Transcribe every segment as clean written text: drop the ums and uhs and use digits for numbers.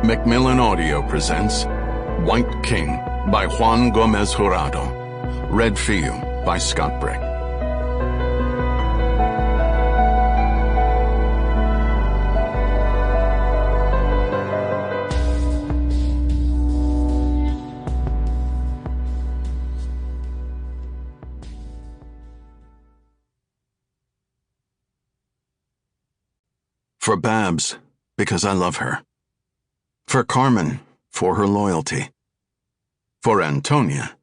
Macmillan Audio presents White King by Juan Gómez-Jurado. Read for you by Scott Brick. For Babs, because I love her. For Carmen, for her loyalty. For Antonia,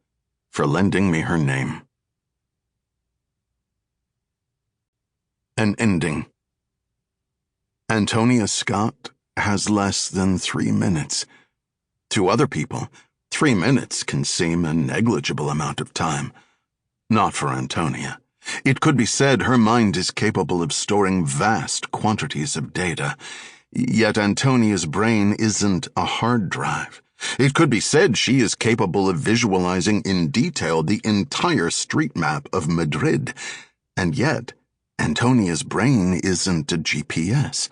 for lending me her name. An ending. Antonia Scott has less than 3 minutes. To other people, 3 minutes can seem a negligible amount of time. Not for Antonia. It could be said her mind is capable of storing vast quantities of data. Yet Antonia's brain isn't a hard drive. It could be said she is capable of visualizing in detail the entire street map of Madrid. And yet, Antonia's brain isn't a GPS.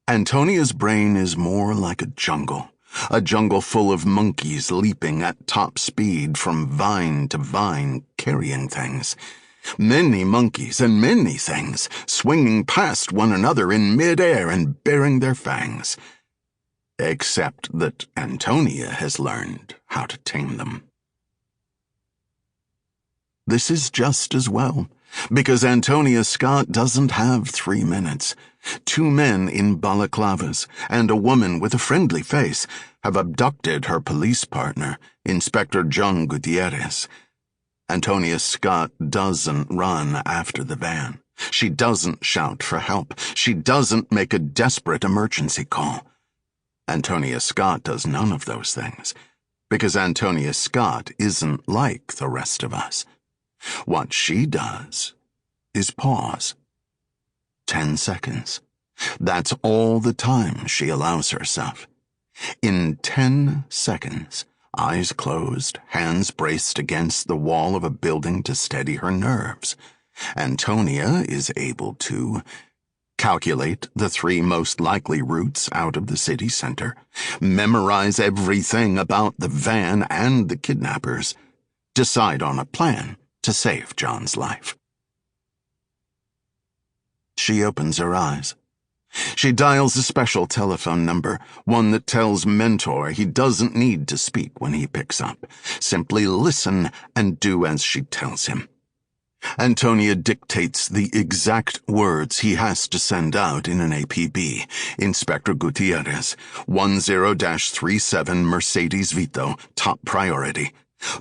Antonia's brain is more like a jungle full of monkeys leaping at top speed from vine to vine, carrying things. Many monkeys and many things, swinging past one another in midair and baring their fangs. Except that Antonia has learned how to tame them. This is just as well, because Antonia Scott doesn't have 3 minutes. 2 men in balaclavas and a woman with a friendly face have abducted her police partner, Inspector Jon Gutierrez. Antonia Scott doesn't run after the van. She doesn't shout for help. She doesn't make a desperate emergency call. Antonia Scott does none of those things, because Antonia Scott isn't like the rest of us. What she does is pause. 10 seconds. That's all the time she allows herself. In 10 seconds, eyes closed, hands braced against the wall of a building to steady her nerves, Antonia is able to calculate the 3 most likely routes out of the city center, memorize everything about the van and the kidnappers, decide on a plan to save John's life. She opens her eyes. She dials a special telephone number, one that tells Mentor he doesn't need to speak when he picks up. Simply listen and do as she tells him. Antonia dictates the exact words he has to send out in an APB. Inspector Gutierrez, 10-37 Mercedes Vito, top priority.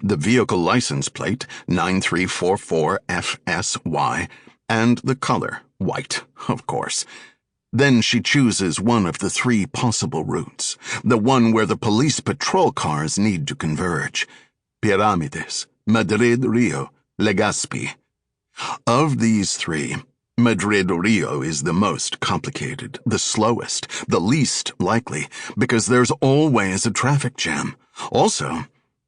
The vehicle license plate, 9344FSY, and the color, white, of course. Then she chooses one of the 3 possible routes, the one where the police patrol cars need to converge. Piramides, Madrid-Rio, Legazpi. Of these 3, Madrid-Rio is the most complicated, the slowest, the least likely, because there's always a traffic jam. Also,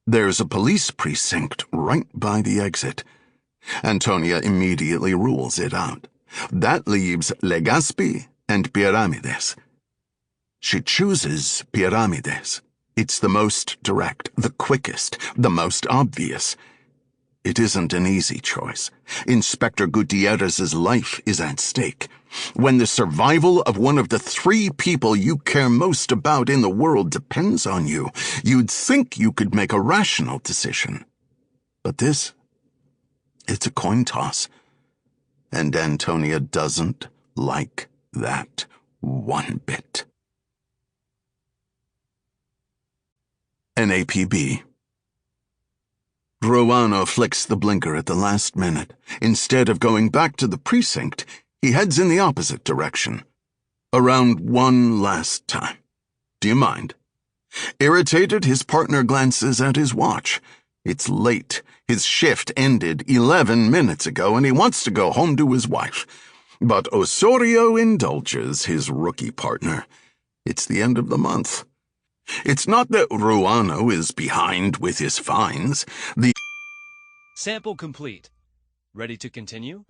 there's a police precinct right by the exit. Antonia immediately rules it out. That leaves Legazpi and Piramides. She chooses Piramides. It's the most direct, the quickest, the most obvious. It isn't an easy choice. Inspector Gutierrez's life is at stake. When the survival of one of the 3 people you care most about in the world depends on you, you'd think you could make a rational decision. But this, it's a coin toss. And Antonia doesn't like that one bit. An APB. Ruano flicks the blinker at the last minute. Instead of going back to the precinct, he heads in the opposite direction. Around one last time. Do you mind? Irritated, his partner glances at his watch. It's late. His shift ended 11 minutes ago, and he wants to go home to his wife. But Osorio indulges his rookie partner. It's the end of the month. It's not that Ruano is behind with his fines. Sample complete. Ready to continue?